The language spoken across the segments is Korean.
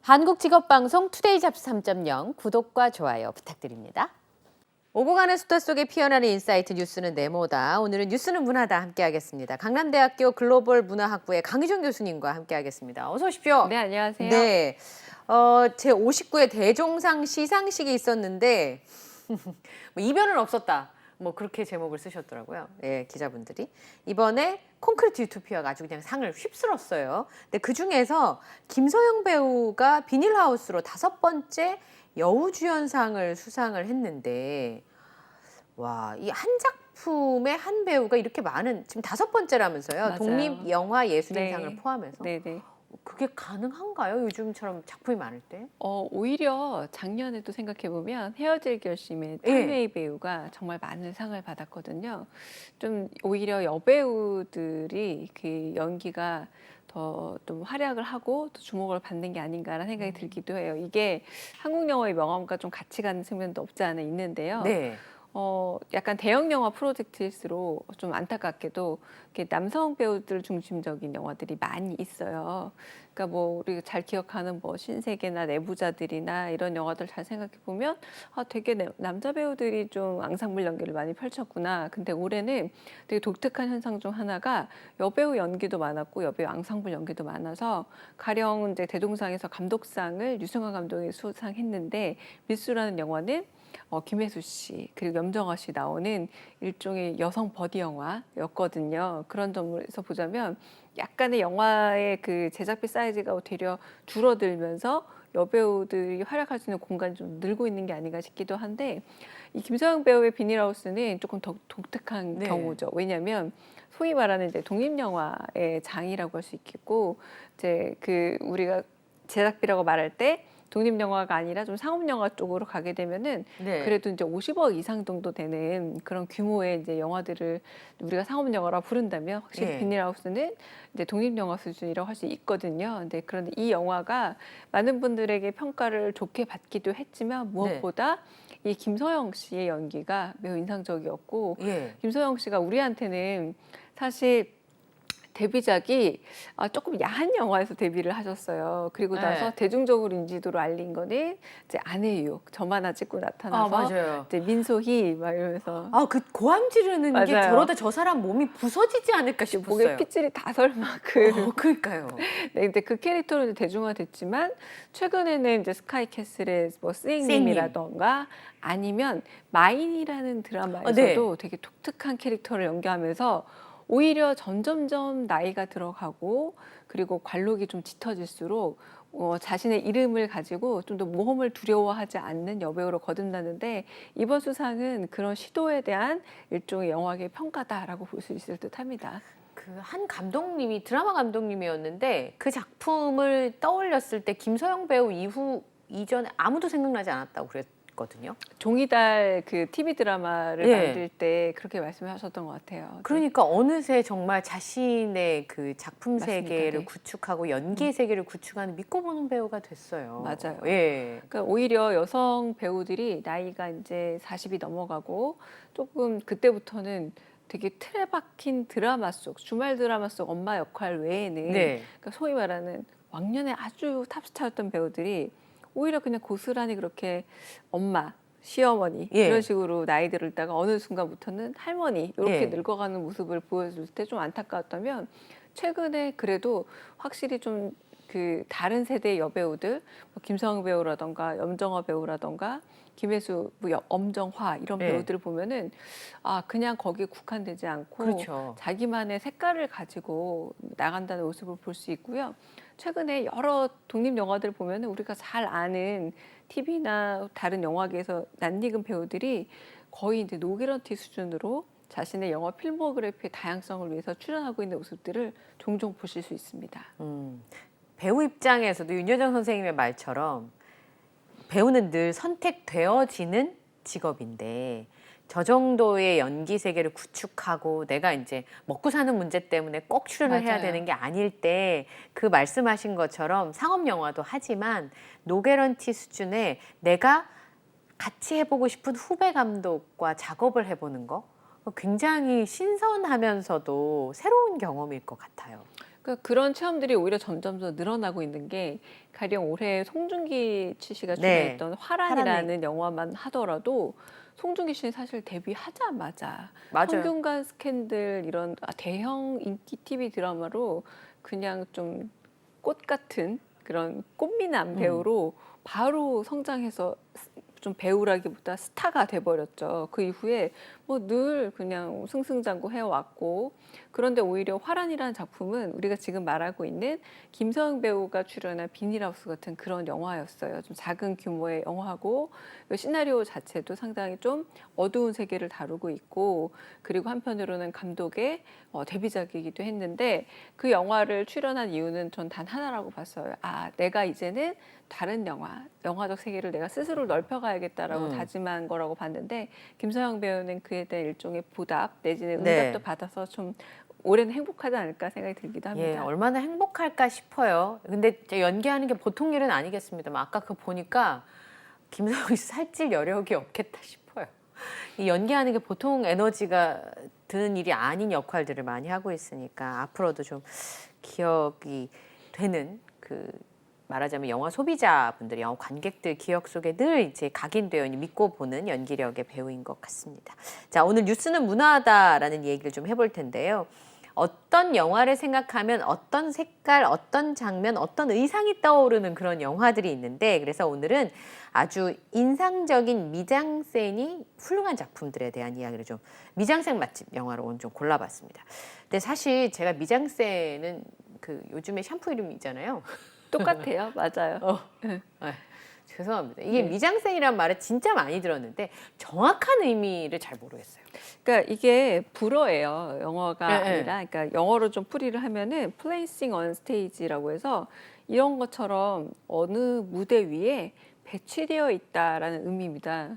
한국직업방송 투데이 잡스 3.0 구독과 좋아요 부탁드립니다. 오고 가는 수다 속에 피어나는 인사이트 뉴스는 네모다. 오늘은 뉴스는 문화다 함께하겠습니다. 강남대학교 글로벌 문화학부의 강희종 교수님과 함께하겠습니다. 어서 오십시오. 네, 안녕하세요. 네, 제 59회 대종상 시상식이 있었는데 뭐 이변은 없었다. 뭐 그렇게 제목을 쓰셨더라고요. 예, 기자분들이. 이번에 콘크리트 유토피아가 아주 그냥 상을 휩쓸었어요. 근데 그 중에서 김서영 배우가 비닐하우스로 5번째 여우주연상을 수상을 했는데, 와, 이 한 작품에 한 배우가 이렇게 많은, 지금 5번째라면서요. 맞아요. 독립영화예술인상을 네. 포함해서. 네네. 그게 가능한가요? 요즘처럼 작품이 많을 때? 오히려 작년에도 생각해보면 헤어질 결심의 예. 탕웨이 배우가 정말 많은 상을 받았거든요. 좀 오히려 여배우들이 그 연기가 더 좀 활약을 하고 또 주목을 받는 게 아닌가라는 생각이 들기도 해요. 이게 한국 영화의 명암과 좀 같이 가는 측면도 없지 않아 있는데요. 네. 약간 대형 영화 프로젝트일수록 좀 안타깝게도 이렇게 남성 배우들 중심적인 영화들이 많이 있어요. 그러니까 뭐 우리가 잘 기억하는 뭐 신세계나 내부자들이나 이런 영화들 잘 생각해 보면 되게 남자 배우들이 좀 앙상블 연기를 많이 펼쳤구나. 근데 올해는 되게 독특한 현상 중 하나가 여배우 연기도 많았고 여배우 앙상블 연기도 많아서 가령 이제 대동상에서 감독상을 유승환 감독이 수상했는데 밀수라는 영화는 김혜수 씨 그리고 염정아 씨 나오는 일종의 여성 버디 영화였거든요. 그런 점에서 보자면 약간의 영화의 그 제작비 사이즈가 되려 줄어들면서 여배우들이 활약할 수 있는 공간이 좀 늘고 있는 게 아닌가 싶기도 한데, 이 김서영 배우의 비닐하우스는 조금 더 독특한 네. 경우죠. 왜냐하면 소위 말하는 이제 독립영화의 장이라고 할 수 있겠고, 이제 그 우리가 제작비라고 말할 때 독립영화가 아니라 좀 상업영화 쪽으로 가게 되면은 네. 그래도 이제 50억 이상 정도 되는 그런 규모의 이제 영화들을 우리가 상업영화라 부른다면 확실히 네. 비닐하우스는 이제 독립영화 수준이라고 할 수 있거든요. 근데 그런데 이 영화가 많은 분들에게 평가를 좋게 받기도 했지만 무엇보다 이 김서영 씨의 연기가 매우 인상적이었고, 예. 김서영 씨가 우리한테는 사실 데뷔작이 조금 야한 영화에서 데뷔를 하셨어요. 그리고 나서 네. 대중적으로 인지도를 알린 거는 이제 아내의 유혹, 저만 하나 찍고 나타나서 맞아요. 이제 민소희 막 이러면서 그 고함 지르는 게 맞아요. 저러다 저 사람 몸이 부서지지 않을까 목에 싶었어요. 핏줄이 다 설 만큼. 그러니까요. 네, 근데 그 캐릭터로 이제 대중화됐지만 최근에는 이제 스카이캐슬의 뭐 쌩님. 스앵님이라던가 아니면 마인이라는 드라마에서도 되게 독특한 캐릭터를 연기하면서 오히려 점점점 나이가 들어가고 그리고 관록이 좀 짙어질수록 자신의 이름을 가지고 좀 더 모험을 두려워하지 않는 여배우로 거듭나는데, 이번 수상은 그런 시도에 대한 일종의 영화계의 평가다라고 볼 수 있을 듯합니다. 그 한 감독님이 드라마 감독님이었는데 그 작품을 떠올렸을 때 김서영 배우 이전에 아무도 생각나지 않았다고 그랬거든요. 종이달 그 TV 드라마를 예. 만들 때 그렇게 말씀하셨던 것 같아요. 그러니까 어느새 정말 자신의 그 작품 맞습니다. 세계를 네. 구축하고 연기의 세계를 구축하는 믿고 보는 배우가 됐어요. 맞아요. 예. 그러니까 오히려 여성 배우들이 나이가 이제 40이 넘어가고 조금 그때부터는 되게 틀에 박힌 드라마 속, 주말 드라마 속 엄마 역할 외에는 네. 그러니까 소위 말하는 왕년에 아주 탑스타였던 배우들이 오히려 그냥 고스란히 그렇게 엄마, 시어머니 예. 이런 식으로 나이 들다가 어느 순간부터는 할머니 이렇게 예. 늙어가는 모습을 보여줄 때 좀 안타까웠다면, 최근에 그래도 확실히 좀 그 다른 세대의 여배우들, 뭐 김서영 배우라던가 염정아 배우라던가 김혜수, 뭐 엄정화 이런 네. 배우들을 보면은 그냥 거기에 국한되지 않고 그렇죠. 자기만의 색깔을 가지고 나간다는 모습을 볼 수 있고요. 최근에 여러 독립 영화들 보면은 우리가 잘 아는 TV나 다른 영화계에서 낯익은 배우들이 거의 이제 노게런티 수준으로 자신의 영화 필모그래피의 다양성을 위해서 출연하고 있는 모습들을 종종 보실 수 있습니다. 배우 입장에서도 윤여정 선생님의 말처럼 배우는 늘 선택되어지는 직업인데, 저 정도의 연기 세계를 구축하고 내가 이제 먹고 사는 문제 때문에 꼭 출연을 해야 맞아요. 되는 게 아닐 때, 그 말씀하신 것처럼 상업 영화도 하지만 노게런티 수준의 내가 같이 해보고 싶은 후배 감독과 작업을 해보는 거, 굉장히 신선하면서도 새로운 경험일 것 같아요. 그러니까 그런 체험들이 오히려 점점 더 늘어나고 있는 게 가령 올해 송중기 씨가 네. 출연했던 화란이라는 영화만 하더라도 송중기 씨는 사실 데뷔하자마자 맞아요. 성균관 스캔들 이런 대형 인기 TV 드라마로 그냥 좀 꽃 같은 그런 꽃미남 배우로 바로 성장해서 좀 배우라기보다 스타가 돼버렸죠. 그 이후에 뭐 늘 그냥 승승장구 해왔고, 그런데 오히려 화란이라는 작품은 우리가 지금 말하고 있는 김서영 배우가 출연한 비닐하우스 같은 그런 영화였어요. 좀 작은 규모의 영화고, 시나리오 자체도 상당히 좀 어두운 세계를 다루고 있고, 그리고 한편으로는 감독의 데뷔작이기도 했는데, 그 영화를 출연한 이유는 전 단 하나라고 봤어요. 아, 내가 이제는 다른 영화적 세계를 내가 스스로 넓혀가야겠다라고 다짐한 거라고 봤는데, 김서영 배우는 그에 대한 일종의 보답 내지는 네. 응답도 받아서 좀 올해는 행복하지 않을까 생각이 들기도 예, 합니다. 얼마나 행복할까 싶어요. 근데 이제 연기하는 게 보통 일은 아니겠습니다만 아까 그 보니까 김서영 씨 살찔 여력이 없겠다 싶어요. 이 연기하는 게 보통 에너지가 드는 일이 아닌 역할들을 많이 하고 있으니까 앞으로도 좀 기억이 되는 그 말하자면 영화 소비자분들이 영화 관객들 기억 속에 늘 이제 각인되어 있는 믿고 보는 연기력의 배우인 것 같습니다. 자, 오늘 뉴스는 문화다라는 얘기를 좀 해볼 텐데요. 어떤 영화를 생각하면 어떤 색깔, 어떤 장면, 어떤 의상이 떠오르는 그런 영화들이 있는데 그래서 오늘은 아주 인상적인 미장센이 훌륭한 작품들에 대한 이야기를 좀 미장센 맛집 영화로 오늘 좀 골라봤습니다. 근데 사실 제가 미장센은 그 요즘에 샴푸 이름이잖아요. 똑같아요. 맞아요. 네, 죄송합니다. 이게 미장센이란 말을 진짜 많이 들었는데 정확한 의미를 잘 모르겠어요. 그러니까 이게 불어예요. 영어가 네, 아니라. 그러니까 영어로 좀 풀이를 하면은 placing on stage라고 해서 이런 것처럼 어느 무대 위에 배치되어 있다라는 의미입니다.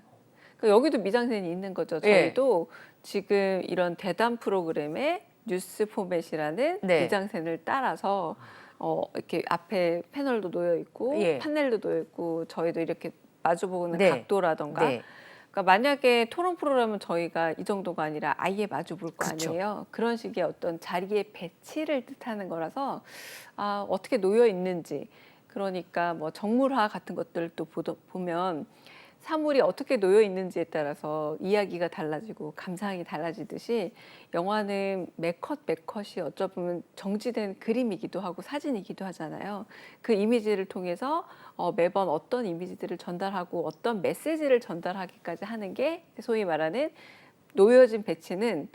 그러니까 여기도 미장센이 있는 거죠. 저희도 지금 이런 대담 프로그램의 뉴스 포맷이라는 네. 미장센을 따라서 이렇게 앞에 패널도 놓여 있고 판넬도 놓여 있고 저희도 이렇게 마주보는 각도라던가 네. 그러니까 만약에 토론 프로그램은 저희가 이 정도가 아니라 아예 마주 볼 거 그쵸. 아니에요. 그런 식의 어떤 자리의 배치를 뜻하는 거라서 어떻게 놓여 있는지 그러니까 뭐 정물화 같은 것들도 보면 사물이 어떻게 놓여 있는지에 따라서 이야기가 달라지고 감상이 달라지듯이 영화는 매컷 매컷이 어쩌면 정지된 그림이기도 하고 사진이기도 하잖아요. 그 이미지를 통해서 매번 어떤 이미지들을 전달하고 어떤 메시지를 전달하기까지 하는 게 소위 말하는 놓여진 배치는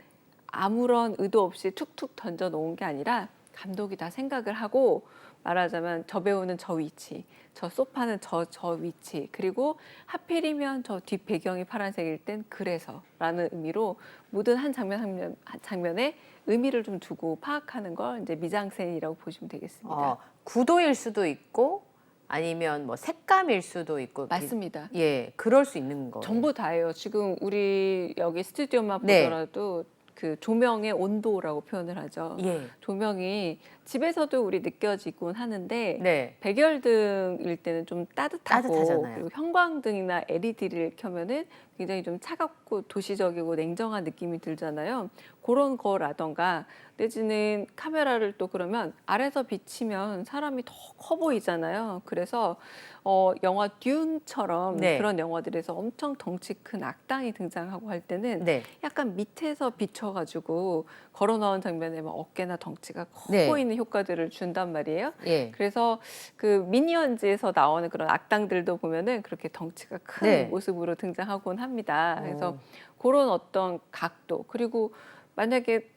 아무런 의도 없이 툭툭 던져 놓은 게 아니라 감독이 다 생각을 하고 말하자면 저 배우는 저 위치, 저 소파는 저 위치, 그리고 하필이면 저 뒷 배경이 파란색일 땐 그래서라는 의미로 모든 한 장면에 의미를 좀 두고 파악하는 걸 이제 미장센이라고 보시면 되겠습니다. 구도일 수도 있고 아니면 뭐 색감일 수도 있고 맞습니다. 예, 그럴 수 있는 거예요. 전부 다예요. 지금 우리 여기 스튜디오만 보더라도 그 조명의 온도라고 표현을 하죠. 조명이 집에서도 우리 느껴지곤 하는데 백열등일 때는 좀 따뜻하고 그리고 형광등이나 LED를 켜면은 굉장히 좀 차갑고 도시적이고 냉정한 느낌이 들잖아요. 그런 거라던가 내지는 카메라를 또 그러면 아래서 비치면 사람이 더 커 보이잖아요. 그래서 영화 듄처럼 그런 영화들에서 엄청 덩치 큰 악당이 등장하고 할 때는 약간 밑에서 비춰가지고 걸어 나온 장면에 막 어깨나 덩치가 커 보이는 효과들을 준단 말이에요. 그래서 그 미니언즈에서 나오는 그런 악당들도 보면은 그렇게 덩치가 큰 모습으로 등장하곤 합니다. 그래서 그런 어떤 각도 그리고 만약에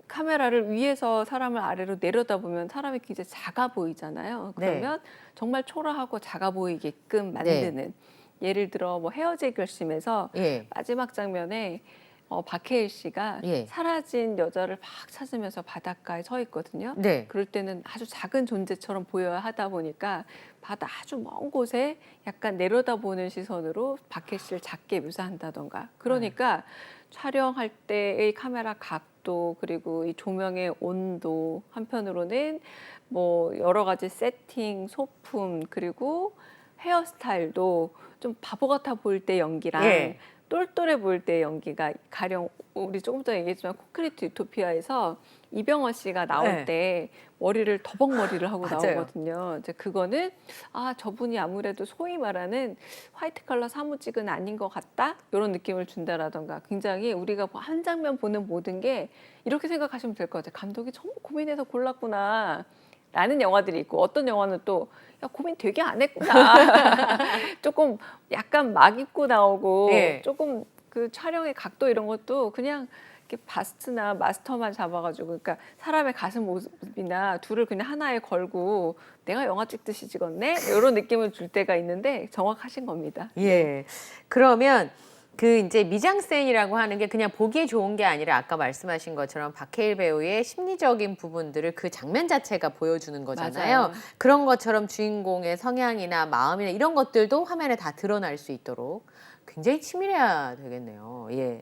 카메라를 위에서 사람을 아래로 내려다보면 사람이 굉장히 작아 보이잖아요. 그러면 정말 초라하고 작아 보이게끔 만드는 예를 들어 뭐 헤어질 결심에서 마지막 장면에 박해일 씨가 사라진 여자를 막 찾으면서 바닷가에 서 있거든요. 그럴 때는 아주 작은 존재처럼 보여야 하다 보니까 바다 아주 먼 곳에 약간 내려다보는 시선으로 박해일 씨를 작게 묘사한다던가 그러니까 촬영할 때의 카메라 각도 그리고 이 조명의 온도 한편으로는 뭐 여러 가지 세팅, 소품 그리고 헤어스타일도 좀 바보 같아 보일 때 연기랑 예. 똘똘해 보일 때 연기가 가령 우리 조금 전에 얘기했지만 콘크리트 유토피아에서 이병헌 씨가 나올 네. 때 머리를 더벅머리를 하고 맞아요. 나오거든요. 이제 그거는 아 저분이 아무래도 소위 말하는 화이트 칼라 사무직은 아닌 것 같다 이런 느낌을 준다라던가 굉장히 우리가 한 장면 보는 모든 게 이렇게 생각하시면 될 것 같아요. 감독이 정말 고민해서 골랐구나. 라는 영화들이 있고 어떤 영화는 또 야, 고민 되게 안 했구나. 조금 약간 막 입고 나오고 예. 조금 그 촬영의 각도 이런 것도 그냥 이렇게 바스트나 마스터만 잡아가지고 그러니까 사람의 가슴 모습이나 둘을 그냥 하나에 걸고 내가 영화 찍듯이 찍었네 이런 느낌을 줄 때가 있는데 정확하신 겁니다. 예. 그러면 그 이제 미장센이라고 하는 게 그냥 보기에 좋은 게 아니라 아까 말씀하신 것처럼 박해일 배우의 심리적인 부분들을 그 장면 자체가 보여주는 거잖아요. 맞아요. 그런 것처럼 주인공의 성향이나 마음이나 이런 것들도 화면에 다 드러날 수 있도록 굉장히 치밀해야 되겠네요. 예.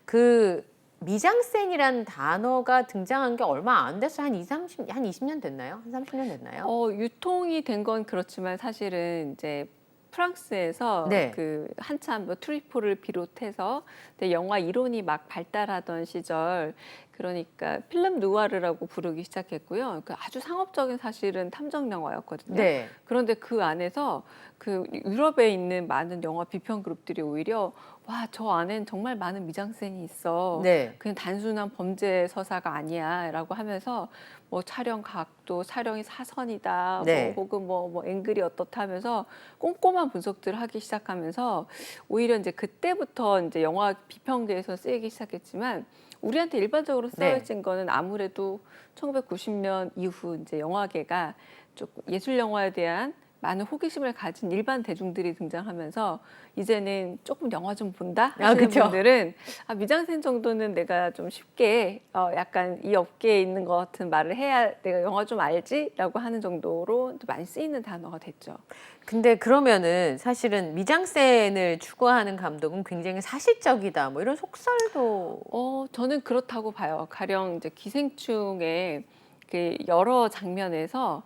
그 미장센이라는 단어가 등장한 게 얼마 안 됐어요. 한 20년 됐나요? 한 30년 됐나요? 유통이 된 건 그렇지만 사실은 이제 프랑스에서 네. 그 한참 뭐 트리포를 비롯해서 근데 영화 이론이 막 발달하던 시절 그러니까 필름 누아르라고 부르기 시작했고요. 그 아주 상업적인 사실은 탐정 영화였거든요. 네. 그런데 그 안에서 그 유럽에 있는 많은 영화 비평 그룹들이 오히려 와, 저 안엔 정말 많은 미장센이 있어. 네. 그냥 단순한 범죄 서사가 아니야라고 하면서 뭐 촬영 각도, 촬영이 사선이다, 네. 뭐 혹은 뭐 앵글이 어떻다 하면서 꼼꼼한 분석들을 하기 시작하면서 오히려 이제 그때부터 이제 영화 비평계에서 쓰이기 시작했지만 우리한테 일반적으로 쓰여진 거는 아무래도 1990년 이후 이제 영화계가 조금 예술 영화에 대한 많은 호기심을 가진 일반 대중들이 등장하면서 이제는 조금 영화 좀 본다 하시는 그쵸. 분들은 미장센 정도는 내가 좀 쉽게 약간 이 업계에 있는 것 같은 말을 해야 내가 영화 좀 알지라고 하는 정도로 또 많이 쓰이는 단어가 됐죠. 근데 그러면은 사실은 미장센을 추구하는 감독은 굉장히 사실적이다. 뭐 이런 속설도 저는 그렇다고 봐요. 가령 이제 기생충의 그 여러 장면에서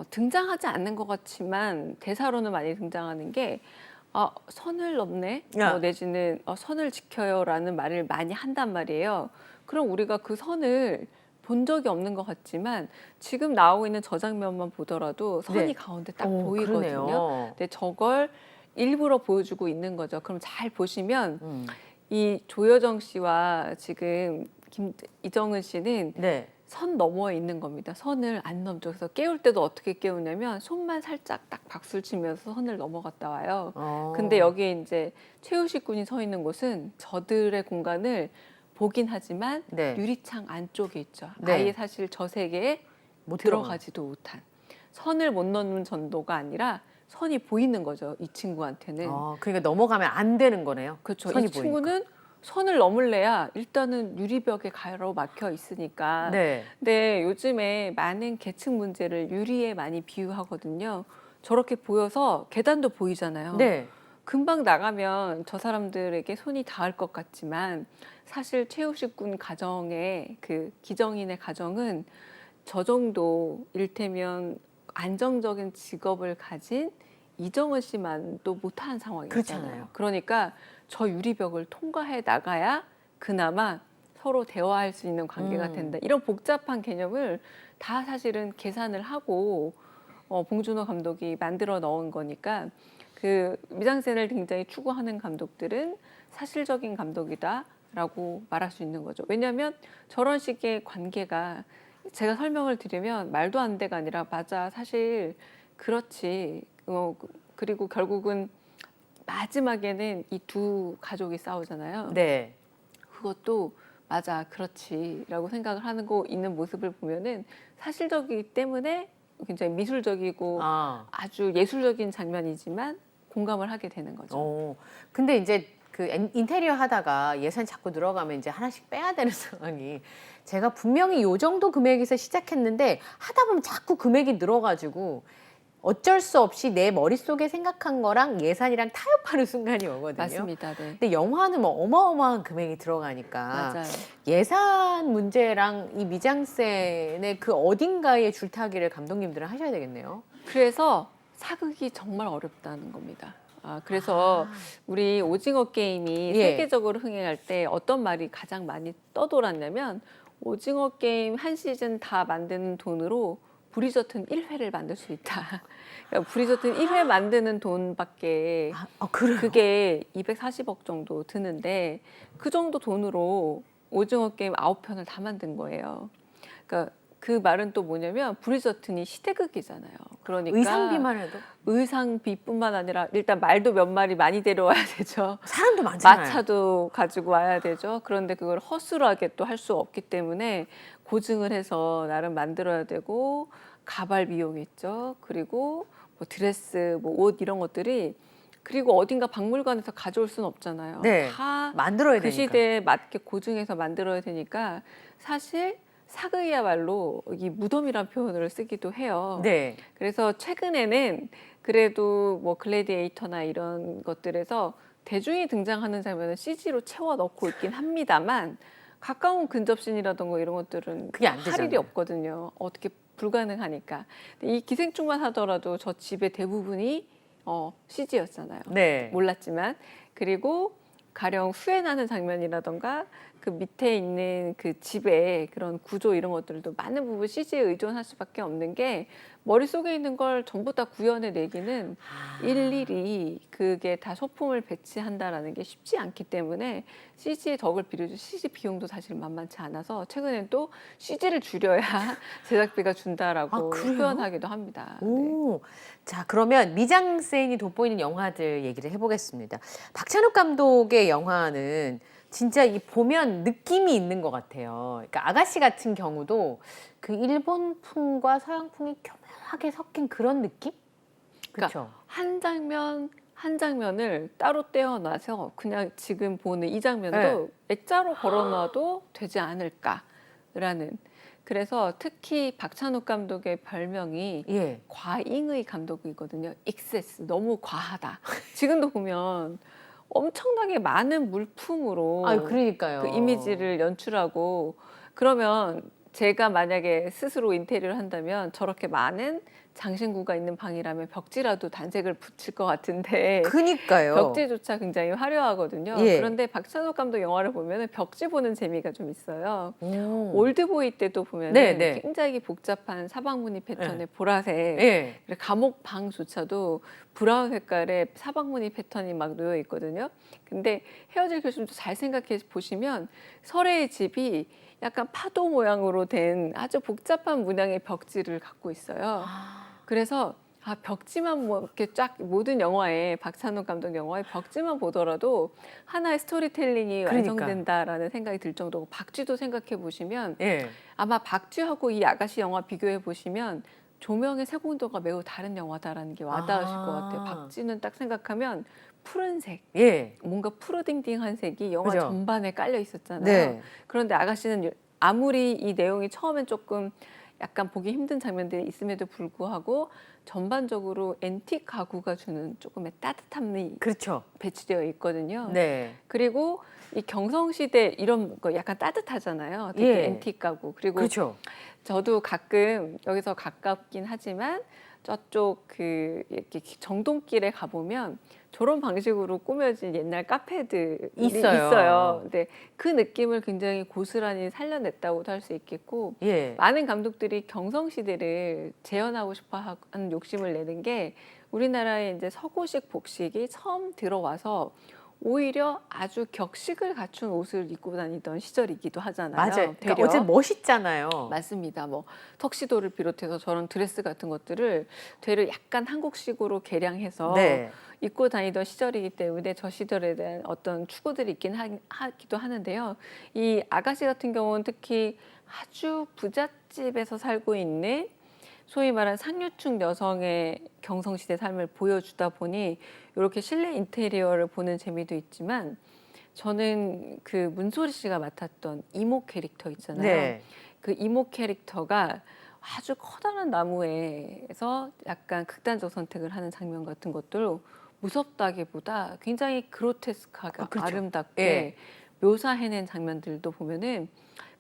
등장하지 않는 것 같지만 대사로는 많이 등장하는 게 선을 넘네, 야. 내지는 선을 지켜요라는 말을 많이 한단 말이에요. 그럼 우리가 그 선을 본 적이 없는 것 같지만 지금 나오고 있는 저 장면만 보더라도 선이 네. 가운데 딱 오, 보이거든요. 그러네요. 근데 저걸 일부러 보여주고 있는 거죠. 그럼 잘 보시면 음. 이 조여정 씨와 지금 이정은 씨는 네. 선 너머에 있는 겁니다. 선을 안 넘죠. 그래서 깨울 때도 어떻게 깨우냐면 손만 살짝 딱 박수를 치면서 선을 넘어갔다 와요. 근데 여기에 이제 최우식 군이 서 있는 곳은 저들의 공간을 보긴 하지만 네. 유리창 안쪽에 있죠. 네. 아예 사실 저 세계에 못 들어가지도 못한 선을 못 넘는 전도가 아니라 선이 보이는 거죠. 이 친구한테는. 그러니까 넘어가면 안 되는 거네요. 그렇죠. 선이 이 친구는 선을 넘을래야 일단은 유리벽에 가로막혀 있으니까. 네. 근데 요즘에 많은 계층 문제를 유리에 많이 비유하거든요. 저렇게 보여서 계단도 보이잖아요. 네. 금방 나가면 저 사람들에게 손이 닿을 것 같지만 사실 최우식 군 가정의 그 기정인의 가정은 저 정도 일테면 안정적인 직업을 가진 이정은 씨만도 못한 상황이었잖아요. 그렇잖아요. 그러니까 저 유리벽을 통과해 나가야 그나마 서로 대화할 수 있는 관계가 된다. 이런 복잡한 개념을 다 사실은 계산을 하고 봉준호 감독이 만들어 넣은 거니까 그 미장센을 굉장히 추구하는 감독들은 사실적인 감독이다라고 말할 수 있는 거죠. 왜냐하면 저런 식의 관계가 제가 설명을 드리면 말도 안 돼가 아니라 맞아 사실 그렇지. 그리고 결국은 마지막에는 이 두 가족이 싸우잖아요. 네. 그것도 맞아 그렇지라고 생각을 하는 거 있는 모습을 보면은 사실적이기 때문에 굉장히 미술적이고 아주 예술적인 장면이지만 공감을 하게 되는 거죠. 근데 이제 그 인테리어 하다가 예산 자꾸 늘어가면 이제 하나씩 빼야 되는 상황이 제가 분명히 요 정도 금액에서 시작했는데 하다 보면 자꾸 금액이 늘어가지고 어쩔 수 없이 내 머릿속에 생각한 거랑 예산이랑 타협하는 순간이 오거든요. 맞습니다. 네. 근데 영화는 뭐 어마어마한 금액이 들어가니까 맞아요. 예산 문제랑 이 미장센의 그 어딘가에 줄타기를 감독님들은 하셔야 되겠네요. 그래서 사극이 정말 어렵다는 겁니다. 그래서 우리 오징어 게임이 예. 세계적으로 흥행할 때 어떤 말이 가장 많이 떠돌았냐면 오징어 게임 한 시즌 다 만드는 돈으로 브리저튼 1회를 만들 수 있다. 그러니까 브리저튼 1회 만드는 돈밖에 그래요? 그게 240억 정도 드는데 그 정도 돈으로 오징어 게임 9편을 다 만든 거예요. 그러니까 그 말은 또 뭐냐면 브리저튼이 시대극이잖아요. 그러니까 의상비만 해도 의상비뿐만 아니라 일단 말도 몇 마리 많이 데려와야 되죠. 사람도 많잖아요. 마차도 가지고 와야 되죠. 그런데 그걸 허술하게 또 할 수 없기 때문에 고증을 해서 나름 만들어야 되고 가발 비용 있죠. 그리고 뭐 드레스, 뭐 옷 이런 것들이 그리고 어딘가 박물관에서 가져올 수는 없잖아요. 네. 다 만들어야 그 되니까. 시대에 맞게 고증해서 만들어야 되니까 사실 사극이야말로 이 무덤이란 표현을 쓰기도 해요. 네. 그래서 최근에는 그래도 뭐 글래디에이터나 이런 것들에서 대중이 등장하는 장면은 CG로 채워 넣고 있긴 합니다만 가까운 근접신이라던가 이런 것들은 그게 안 할 일이 되잖아요. 없거든요. 어떻게 불가능하니까. 근데 이 기생충만 하더라도 저 집의 대부분이 CG였잖아요. 네. 몰랐지만. 그리고 가령 수해 나는 장면이라던가 그 밑에 있는 그 집의 그런 구조 이런 것들도 많은 부분 CG에 의존할 수밖에 없는 게 머릿속에 있는 걸 전부 다 구현해 내기는 일일이 그게 다 소품을 배치한다라는 게 쉽지 않기 때문에 CG의 덕을 빌어줄 CG 비용도 사실 만만치 않아서 최근엔 또 CG를 줄여야 제작비가 준다라고 그래요? 표현하기도 합니다. 네. 오, 자 그러면 미장센이 돋보이는 영화들 얘기를 해보겠습니다. 박찬욱 감독의 영화는 진짜 이 보면 느낌이 있는 것 같아요. 그러니까 아가씨 같은 경우도 그 일본풍과 서양풍이 교묘하게 섞인 그런 느낌? 그렇죠. 한 장면 한 장면을 따로 떼어놔서 그냥 지금 보는 이 장면도 네. 액자로 걸어놔도 되지 않을까라는. 그래서 특히 박찬욱 감독의 별명이 예. 과잉의 감독이거든요. 익세스, 너무 과하다. 지금도 보면 엄청나게 많은 물품으로 그러니까요. 그 이미지를 연출하고 그러면 제가 만약에 스스로 인테리어를 한다면 저렇게 많은 장신구가 있는 방이라면 벽지라도 단색을 붙일 것 같은데 그니까요. 벽지조차 굉장히 화려하거든요. 예. 그런데 박찬욱 감독 영화를 보면 벽지 보는 재미가 좀 있어요. 오. 올드보이 때도 보면 네, 네. 굉장히 복잡한 사방무늬 패턴의 네. 보라색 예. 그리고 감옥 방조차도 브라운 색깔의 사방무늬 패턴이 막 놓여 있거든요. 근데 헤어질 교수님도 잘 생각해 보시면 설애의 집이 약간 파도 모양으로 된 아주 복잡한 문양의 벽지를 갖고 있어요. 그래서 벽지만 뭐 이렇게 쫙 모든 영화에 박찬욱 감독 영화의 벽지만 보더라도 하나의 스토리텔링이 그러니까. 완성된다라는 생각이 들 정도고 박쥐도 생각해 보시면 예. 아마 박쥐하고 이 아가씨 영화 비교해 보시면 조명의 색온도가 매우 다른 영화다라는 게 와닿으실 것 같아요. 박쥐는 딱 생각하면 푸른색, 예. 뭔가 푸르딩딩한 색이 영화 그죠. 전반에 깔려 있었잖아요. 네. 그런데 아가씨는 아무리 이 내용이 처음엔 조금 약간 보기 힘든 장면들이 있음에도 불구하고 전반적으로 앤틱 가구가 주는 조금의 따뜻함이 그렇죠. 배치되어 있거든요. 네. 그리고 이 경성시대 이런 거 약간 따뜻하잖아요. 되게 예. 앤틱 가구. 그리고 그렇죠. 저도 가끔 여기서 가깝긴 하지만 저쪽 그 이렇게 정동길에 가보면 저런 방식으로 꾸며진 옛날 카페들이 있어요. 근데 그 느낌을 굉장히 고스란히 살려냈다고도 할 수 있겠고 예. 많은 감독들이 경성시대를 재현하고 싶어 하는 욕심을 내는 게 우리나라의 이제 서구식 복식이 처음 들어와서 오히려 아주 격식을 갖춘 옷을 입고 다니던 시절이기도 하잖아요. 맞아요. 그러니까 되려. 어쨌든 멋있잖아요. 맞습니다. 뭐 턱시도를 비롯해서 저런 드레스 같은 것들을 되려 약간 한국식으로 개량해서 네. 입고 다니던 시절이기 때문에 저 시절에 대한 어떤 추구들이 있긴 하기도 하는데요. 이 아가씨 같은 경우는 특히 아주 부잣집에서 살고 있는 소위 말하는 상류층 여성의 경성시대 삶을 보여주다 보니 이렇게 실내 인테리어를 보는 재미도 있지만 저는 그 문소리 씨가 맡았던 이모 캐릭터 있잖아요. 네. 그 이모 캐릭터가 아주 커다란 나무에서 약간 극단적 선택을 하는 장면 같은 것들 무섭다기보다 굉장히 그로테스크하게 그렇죠. 아름답게 예. 묘사해낸 장면들도 보면은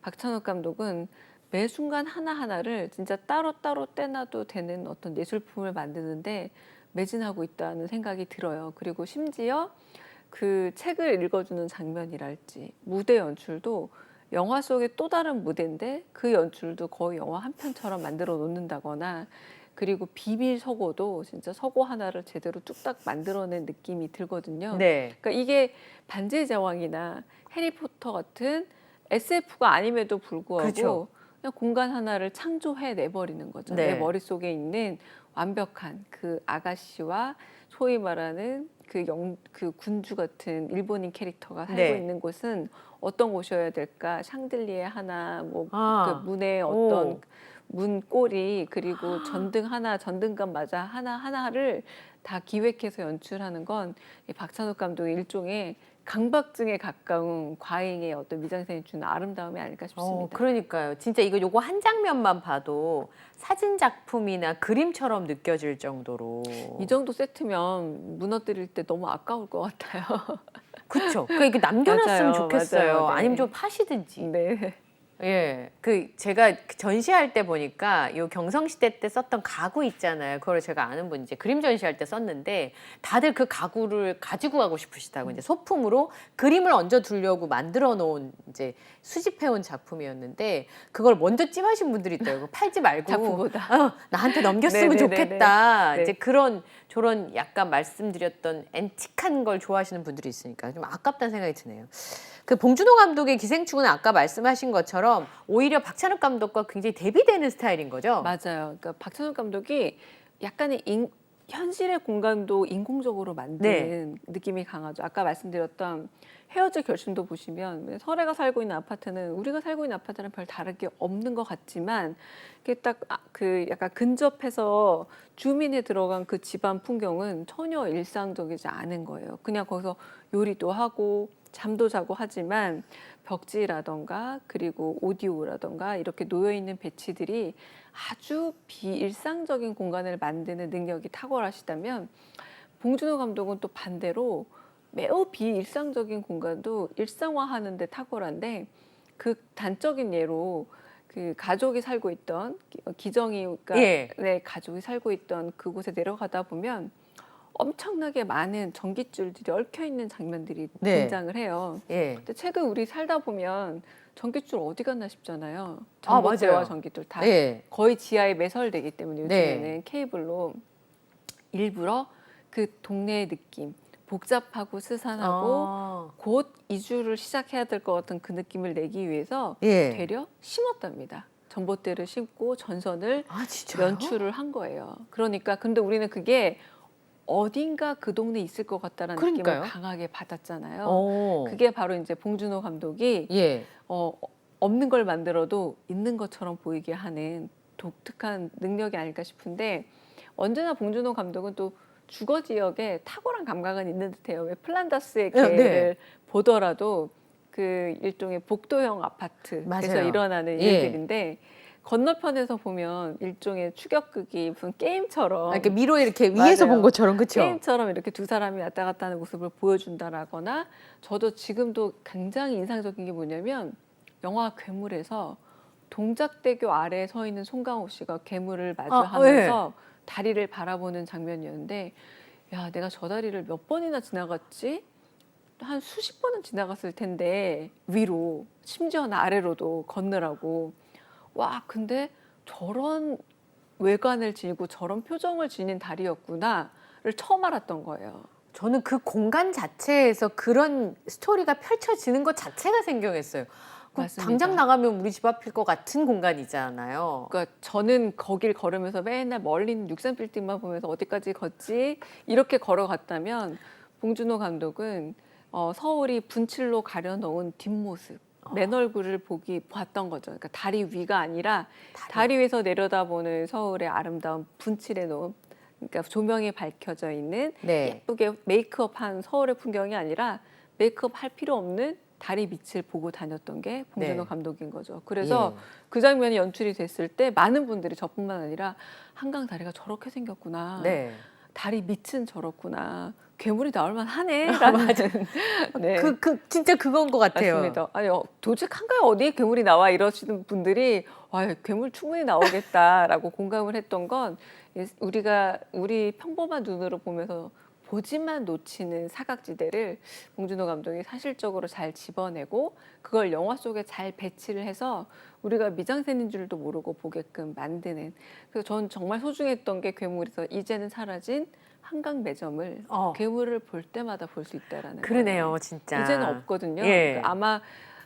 박찬욱 감독은 매 순간 하나하나를 진짜 따로따로 떼놔도 되는 어떤 예술품을 만드는데 매진하고 있다는 생각이 들어요. 그리고 심지어 그 책을 읽어주는 장면이랄지 무대 연출도 영화 속의 또 다른 무대인데 그 연출도 거의 영화 한 편처럼 만들어 놓는다거나 그리고 비밀 서고도 진짜 서고 하나를 제대로 뚝딱 만들어낸 느낌이 들거든요. 네. 그러니까 이게 반지의 제왕이나 해리포터 같은 SF가 아님에도 불구하고 그렇죠. 그냥 공간 하나를 창조해 내버리는 거죠. 네. 내 머릿속에 있는 완벽한 그 아가씨와 소위 말하는 그 군주 같은 일본인 캐릭터가 살고 네. 있는 곳은 어떤 곳이어야 될까? 샹들리에 하나, 뭐 아. 그 문에 오. 어떤 문고리 그리고 전등 하나, 전등감마저 하나하나를 다 기획해서 연출하는 건 이 박찬욱 감독의 일종의 강박증에 가까운 과잉의 어떤 미장센이 주는 아름다움이 아닐까 싶습니다. 그러니까요. 진짜 요거 한 장면만 봐도 사진 작품이나 그림처럼 느껴질 정도로. 이 정도 세트면 무너뜨릴 때 너무 아까울 것 같아요. 그쵸. 그러니까 이게 남겨놨으면 맞아요, 좋겠어요. 맞아요. 네. 아니면 좀 파시든지. 네. 예. 제가 전시할 때 보니까 요 경성시대 때 썼던 가구 있잖아요. 그걸 제가 아는 분 이제 그림 전시할 때 썼는데 다들 그 가구를 가지고 가고 싶으시다고 이제 소품으로 그림을 얹어 두려고 만들어 놓은 이제 수집해 온 작품이었는데 그걸 먼저 찜하신 분들이 있더라고요. 팔지 말고 작품보다. 나한테 넘겼으면 네네네네. 좋겠다. 네. 이제 저런 약간 말씀드렸던 앤틱한 걸 좋아하시는 분들이 있으니까 좀 아깝다는 생각이 드네요. 그 봉준호 감독의 기생충은 아까 말씀하신 것처럼 오히려 박찬욱 감독과 굉장히 대비되는 스타일인 거죠. 맞아요. 그러니까 박찬욱 감독이 약간의 현실의 공간도 인공적으로 만드는 느낌이 강하죠. 아까 말씀드렸던 헤어질 결심도 보시면 설애가 살고 있는 아파트는 우리가 살고 있는 아파트랑 별 다를 게 없는 것 같지만 이게 딱 그 약간 근접해서 주민에 들어간 그 집안 풍경은 전혀 일상적이지 않은 거예요. 그냥 거기서 요리도 하고 잠도 자고 하지만 벽지라던가 그리고 오디오라던가 이렇게 놓여있는 배치들이 아주 비일상적인 공간을 만드는 능력이 탁월하시다면 봉준호 감독은 또 반대로 매우 비일상적인 공간도 일상화하는 데 탁월한데 그 단적인 예로 그 가족이 살고 있던 기정이가 예. 네, 가족이 살고 있던 그곳에 내려가다 보면 엄청나게 많은 전깃줄들이 얽혀 있는 장면들이 네. 등장을 해요. 예. 근데 최근 우리 살다 보면 전깃줄 어디 갔나 싶잖아요. 아, 전봇대와 맞아요. 전깃줄 다 예. 거의 지하에 매설되기 때문에 요즘에는 네. 케이블로 일부러 그 동네의 느낌, 복잡하고 스산하고 곧 이주를 시작해야 될 것 같은 그 느낌을 내기 위해서 예. 되려 심었답니다. 전봇대를 심고 전선을 아, 진짜요? 연출을 한 거예요. 그러니까 근데 우리는 그게 어딘가 그 동네에 있을 것 같다라는 그러니까요. 느낌을 강하게 받았잖아요. 어. 그게 바로 이제 봉준호 감독이 예. 없는 걸 만들어도 있는 것처럼 보이게 하는 독특한 능력이 아닐까 싶은데 언제나 봉준호 감독은 또 주거 지역에 탁월한 감각은 있는 듯해요. 왜 플란다스의 개를 네. 보더라도 그 일종의 복도형 아파트에서 맞아요. 일어나는 예. 일들인데 건너편에서 보면 일종의 추격극이 무슨 게임처럼 이렇게 미로 이렇게 위에서 맞아요. 본 것처럼 그렇죠. 게임처럼 이렇게 두 사람이 왔다 갔다 하는 모습을 보여준다라거나 저도 지금도 굉장히 인상적인 게 뭐냐면 영화 괴물에서 동작대교 아래에 서 있는 송강호 씨가 괴물을 마주하면서 다리를 바라보는 장면이었는데 야 내가 저 다리를 몇 번이나 지나갔지? 한 수십 번은 지나갔을 텐데 위로 심지어는 아래로도 건너라고 와 근데 저런 외관을 지니고 저런 표정을 지닌 다리였구나를 처음 알았던 거예요. 저는 그 공간 자체에서 그런 스토리가 펼쳐지는 것 자체가 생경했어요. 맞습니다. 당장 나가면 우리 집 앞일 것 같은 공간이잖아요. 그러니까 저는 거길 걸으면서 맨날 멀리 있는 63 빌딩만 보면서 어디까지 걷지 이렇게 걸어갔다면 봉준호 감독은 서울이 분칠로 가려놓은 뒷모습 맨 얼굴을 봤던 거죠. 그러니까 다리 위가 아니라 다리 위에서 내려다보는 서울의 아름다운 분칠해 놓은 그러니까 조명이 밝혀져 있는 네. 예쁘게 메이크업한 서울의 풍경이 아니라 메이크업 할 필요 없는 다리 밑을 보고 다녔던 게 봉준호 네. 감독인 거죠. 그래서 예. 그 장면이 연출이 됐을 때 많은 분들이 저뿐만 아니라 한강 다리가 저렇게 생겼구나. 네. 달이 밑은 저렇구나. 괴물이 나올만 하네라는 네. 진짜 그건 것 같아요. 맞습니다. 아니 도대체 한가에 어디에 괴물이 나와 이러시는 분들이 와 괴물 충분히 나오겠다라고 공감을 했던 건 우리 평범한 눈으로 보면서 보지만 놓치는 사각지대를 봉준호 감독이 사실적으로 잘 집어내고 그걸 영화 속에 잘 배치를 해서 우리가 미장센인 줄도 모르고 보게끔 만드는. 그래서 전 정말 소중했던 게 괴물에서 이제는 사라진 한강 매점을 괴물을 볼 때마다 볼 수 있다라는 그러네요, 거예요. 진짜. 이제는 없거든요. 예. 아마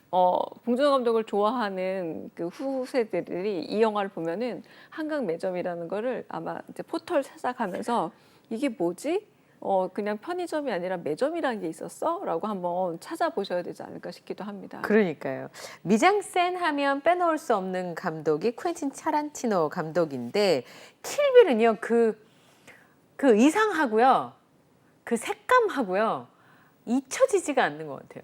봉준호 감독을 좋아하는 그 후세들이 이 영화를 보면은 한강 매점이라는 거를 아마 이제 포털 찾아가면서 이게 뭐지? 그냥 편의점이 아니라 매점이라는 게 있었어? 라고 한번 찾아보셔야 되지 않을까 싶기도 합니다. 그러니까요. 미장센 하면 빼놓을 수 없는 감독이 퀸틴 타란티노 감독인데 킬빌은요 그 의상하고요 그 색감하고요 잊혀지지가 않는 것 같아요.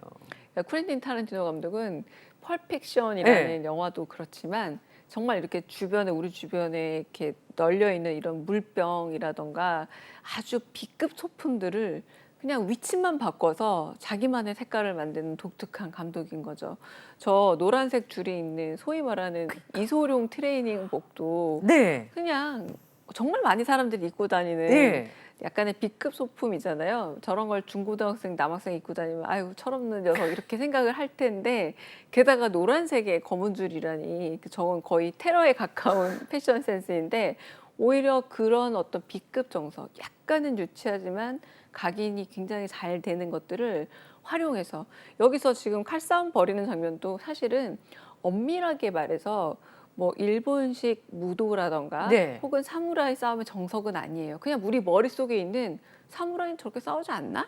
그러니까 퀸틴 타란티노 감독은 펄픽션이라는 네. 영화도 그렇지만 정말 이렇게 우리 주변에 이렇게 널려 있는 이런 물병이라던가 아주 B급 소품들을 그냥 위치만 바꿔서 자기만의 색깔을 만드는 독특한 감독인 거죠. 저 노란색 줄이 있는 소위 말하는 이소룡 트레이닝복도 네. 그냥 정말 많이 사람들이 입고 다니는 네. 약간의 B급 소품이잖아요. 저런 걸 중고등학생, 남학생 입고 다니면 아유 철없는 녀석 이렇게 생각을 할 텐데 게다가 노란색의 검은 줄이라니 저건 거의 테러에 가까운 패션 센스인데 오히려 그런 어떤 B급 정석, 약간은 유치하지만 각인이 굉장히 잘 되는 것들을 활용해서 여기서 지금 칼싸움 벌이는 장면도 사실은 엄밀하게 말해서 뭐 일본식 무도라던가 네. 혹은 사무라이 싸움의 정석은 아니에요. 그냥 우리 머릿속에 있는 사무라이는 저렇게 싸우지 않나?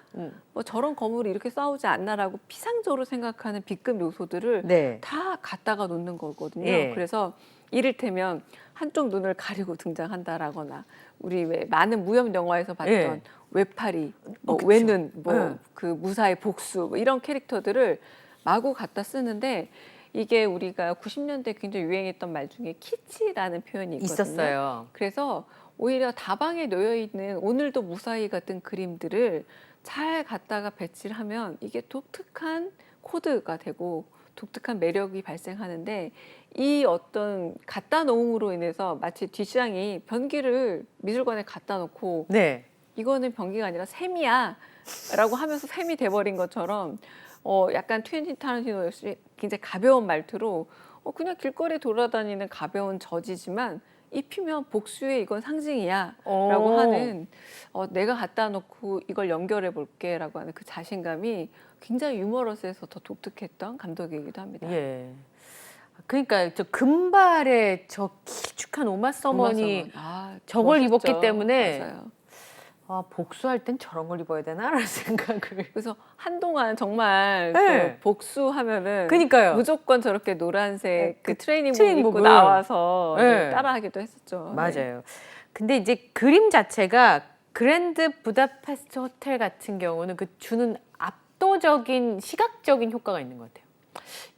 뭐 저런 거물이 이렇게 싸우지 않나라고 피상적으로 생각하는 B급 요소들을 네. 다 갖다가 놓는 거거든요. 예. 그래서 이를테면 한쪽 눈을 가리고 등장한다라거나 우리 왜 많은 무협 영화에서 봤던 예. 외파리, 뭐 그쵸. 외눈, 뭐 예. 그 무사의 복수 뭐 이런 캐릭터들을 마구 갖다 쓰는데 이게 우리가 90년대 굉장히 유행했던 말 중에 키치라는 표현이 있거든요. 있었어요. 그래서 오히려 다방에 놓여 있는 오늘도 무사히 같은 그림들을 잘 갖다가 배치를 하면 이게 독특한 코드가 되고 독특한 매력이 발생하는데 이 어떤 갖다 놓음으로 인해서 마치 뒷장이 변기를 미술관에 갖다 놓고 네. 이거는 변기가 아니라 샘이야 라고 하면서 샘이 돼버린 것처럼 약간 퀸틴 타란티노 역시 굉장히 가벼운 말투로 그냥 길거리 돌아다니는 가벼운 저지지만 입히면 복수의 이건 상징이야 라고 하는 내가 갖다 놓고 이걸 연결해 볼게 라고 하는 그 자신감이 굉장히 유머러스해서 더 독특했던 감독이기도 합니다. 예. 그러니까 저 금발의 저 길쭉한 오마 서머니 저걸 멋있죠. 입었기 때문에 맞아요. 복수할 땐 저런 걸 입어야 되나라는 생각을. 그래서 한동안 정말 네. 또 복수하면은 그러니까요. 무조건 저렇게 노란색 그 트레이닝복 입고 트레이닝복을. 나와서 네. 따라하기도 했었죠. 네. 맞아요. 근데 이제 그림 자체가 그랜드 부다페스트 호텔 같은 경우는 그 주는 압도적인 시각적인 효과가 있는 것 같아요.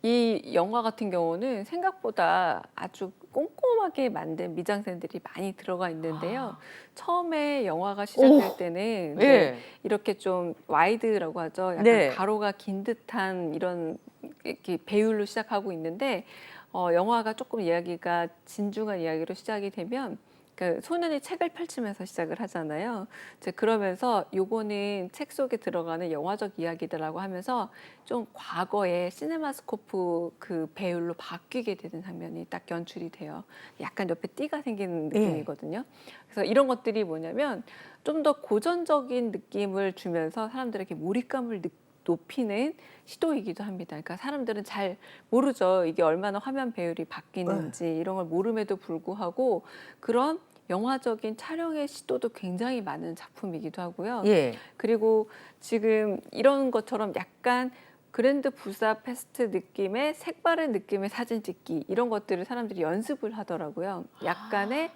이 영화 같은 경우는 생각보다 아주 꼼꼼하게 만든 미장센들이 많이 들어가 있는데요. 처음에 영화가 시작될 때는 네. 이렇게 좀 와이드라고 하죠. 약간 네. 가로가 긴 듯한 이런 이렇게 배율로 시작하고 있는데 영화가 조금 이야기가 진중한 이야기로 시작이 되면 그 소년이 책을 펼치면서 시작을 하잖아요. 이제 그러면서 요거는 책 속에 들어가는 영화적 이야기다라고 하면서 좀 과거의 시네마스코프 그 배율로 바뀌게 되는 장면이 딱 연출이 돼요. 약간 옆에 띠가 생기는 느낌이거든요. 그래서 이런 것들이 뭐냐면 좀 더 고전적인 느낌을 주면서 사람들에게 몰입감을 높이는 시도이기도 합니다. 그러니까 사람들은 잘 모르죠. 이게 얼마나 화면 배율이 바뀌는지 이런 걸 모름에도 불구하고 그런 영화적인 촬영의 시도도 굉장히 많은 작품이기도 하고요. 예. 그리고 지금 이런 것처럼 약간 그랜드 부다페스트 느낌의 색바른 느낌의 사진 찍기 이런 것들을 사람들이 연습을 하더라고요. 약간의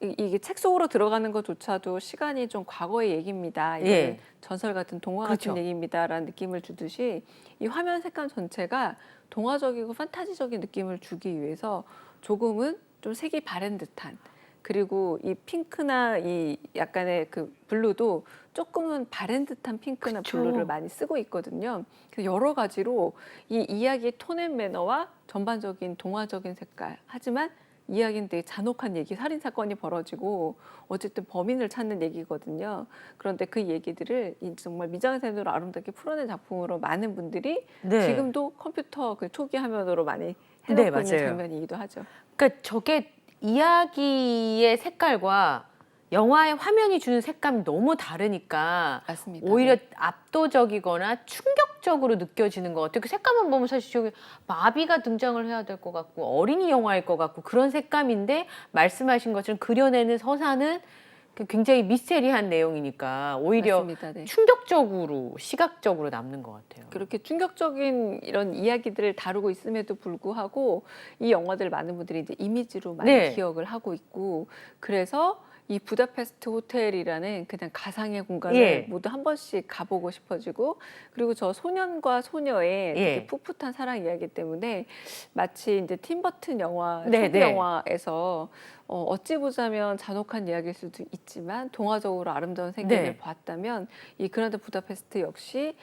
이게 책 속으로 들어가는 것조차도 시간이 좀 과거의 얘기입니다. 이거는 예. 전설 같은 동화 그렇죠. 같은 얘기입니다라는 느낌을 주듯이 이 화면 색감 전체가 동화적이고 판타지적인 느낌을 주기 위해서 조금은 좀 색이 바랜 듯한 그리고 이 핑크나 이 약간의 그 블루도 조금은 바랜 듯한 핑크나 그쵸. 블루를 많이 쓰고 있거든요. 그래서 여러 가지로 이 이야기의 톤앤 매너와 전반적인 동화적인 색깔. 하지만 이야기는 되게 잔혹한 얘기, 살인 사건이 벌어지고 어쨌든 범인을 찾는 얘기거든요. 그런데 그 얘기들을 이 정말 미장센으로 아름답게 풀어낸 작품으로 많은 분들이 네. 지금도 컴퓨터 그 초기 화면으로 많이 네, 해놓고 있는 맞아요. 장면이기도 하죠. 그러니까 저게 이야기의 색깔과 영화의 화면이 주는 색감이 너무 다르니까 맞습니다. 오히려 네. 압도적이거나 충격적으로 느껴지는 것 같아요. 그 색감만 보면 사실 저기 마비가 등장을 해야 될 것 같고 어린이 영화일 것 같고 그런 색감인데 말씀하신 것처럼 그려내는 서사는 그 굉장히 미스테리한 내용이니까 오히려 맞습니다. 네. 충격적으로 시각적으로 남는 것 같아요. 그렇게 충격적인 이런 이야기들을 다루고 있음에도 불구하고 이 영화들 많은 분들이 이제 이미지로 많이 네. 기억을 하고 있고 그래서 이 부다페스트 호텔이라는 그냥 가상의 공간을 예. 모두 한 번씩 가보고 싶어지고 그리고 저 소년과 소녀의 예. 되게 풋풋한 사랑 이야기 때문에 마치 이제 팀 버튼 영화 네, 초기 네. 영화에서 어찌 보자면 잔혹한 이야기일 수도 있지만 동화적으로 아름다운 세계를 네. 봤다면 이 그라드 부다페스트 역시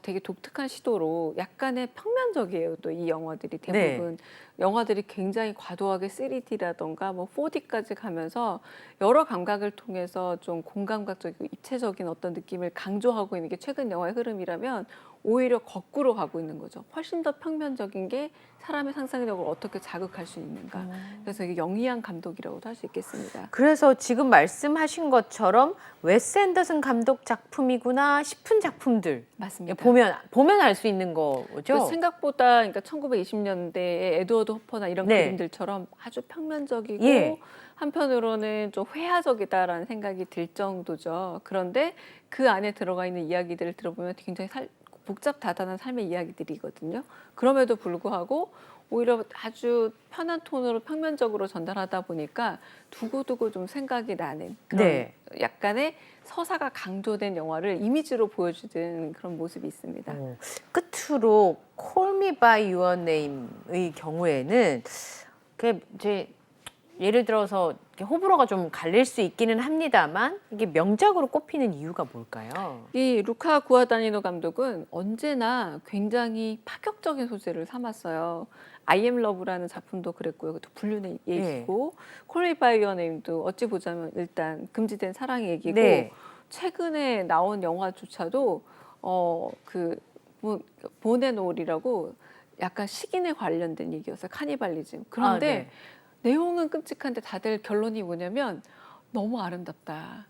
되게 독특한 시도로 약간의 평면적이에요. 또 이 영화들이 대부분 영화들이 굉장히 과도하게 3D라던가 뭐 4D까지 가면서 여러 감각을 통해서 좀 공감각적이고 입체적인 어떤 느낌을 강조하고 있는 게 최근 영화의 흐름이라면 오히려 거꾸로 가고 있는 거죠. 훨씬 더 평면적인 게 사람의 상상력을 어떻게 자극할 수 있는가. 그래서 이게 영리한 감독이라고도 할 수 있겠습니다. 그래서 지금 말씀하신 것처럼 웨스 앤더슨 감독 작품이구나 싶은 작품들 맞습니다. 보면 알 수 있는 거죠. 그 생각보다 그러니까 1920년대의 에드워드 호퍼나 이런 네. 그림들처럼 아주 평면적이고 예. 한편으로는 좀 회화적이다라는 생각이 들 정도죠. 그런데 그 안에 들어가 있는 이야기들을 들어보면 굉장히 복잡다단한 삶의 이야기들이거든요. 그럼에도 불구하고 오히려 아주 편한 톤으로 평면적으로 전달하다 보니까 두고두고 좀 생각이 나는 그런 네. 약간의 서사가 강조된 영화를 이미지로 보여주는 그런 모습이 있습니다. 끝으로 Call Me by Your Name의 경우에는 그 이제 예를 들어서 이렇게 호불호가 좀 갈릴 수 있기는 합니다만 이게 명작으로 꼽히는 이유가 뭘까요? 이 루카 구아다니노 감독은 언제나 굉장히 파격적인 소재를 삼았어요. I Am Love라는 작품도 그랬고요. 그것도 불륜의 얘기고 콜 미 바이 유어 네임도 어찌 보자면 일단 금지된 사랑 얘기고 네. 최근에 나온 영화조차도 그 보네놀이라고 약간 식인에 관련된 얘기였어요. 카니발리즘. 그런데 내용은 끔찍한데 다들 결론이 뭐냐면 너무 아름답다.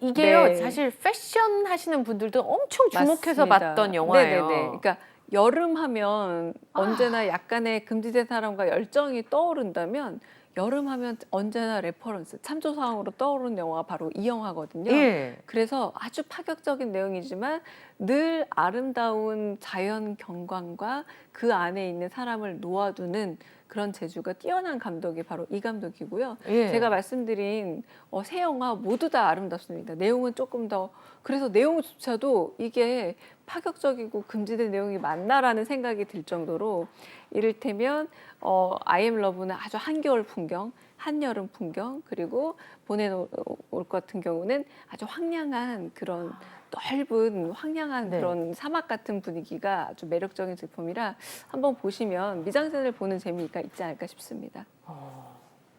이게요. 네. 사실 패션 하시는 분들도 엄청 주목해서 맞습니다. 봤던 영화예요. 네네네. 그러니까 여름 하면 언제나 약간의 금지된 사람과 열정이 떠오른다면 여름 하면 언제나 레퍼런스, 참조사항으로 떠오르는 영화가 바로 이 영화거든요. 예. 그래서 아주 파격적인 내용이지만 늘 아름다운 자연 경관과 그 안에 있는 사람을 놓아두는 그런 재주가 뛰어난 감독이 바로 이 감독이고요. 예. 제가 말씀드린 세 영화 모두 다 아름답습니다. 내용은 조금 더 그래서 내용조차도 이게 파격적이고 금지된 내용이 맞나라는 생각이 들 정도로 이를테면 I Am Love는 아주 한겨울 풍경, 한여름 풍경 그리고 보내올 것 같은 경우는 아주 황량한 그런 넓은 황량한 네. 그런 사막 같은 분위기가 아주 매력적인 제품이라 한번 보시면 미장센을 보는 재미가 있지 않을까 싶습니다.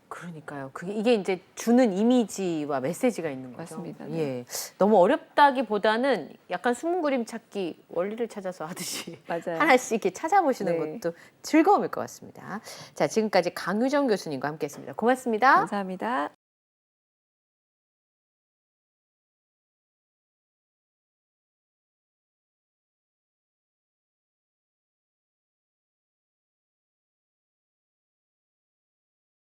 그러니까요. 이게 이제 주는 이미지와 메시지가 있는 거죠. 맞습니다. 네. 예. 너무 어렵다기보다는 약간 숨은 그림 찾기 원리를 찾아서 하듯이 맞아요. 하나씩 이렇게 찾아보시는 네. 것도 즐거움일 것 같습니다. 자, 지금까지 강유정 교수님과 함께했습니다. 고맙습니다. 감사합니다.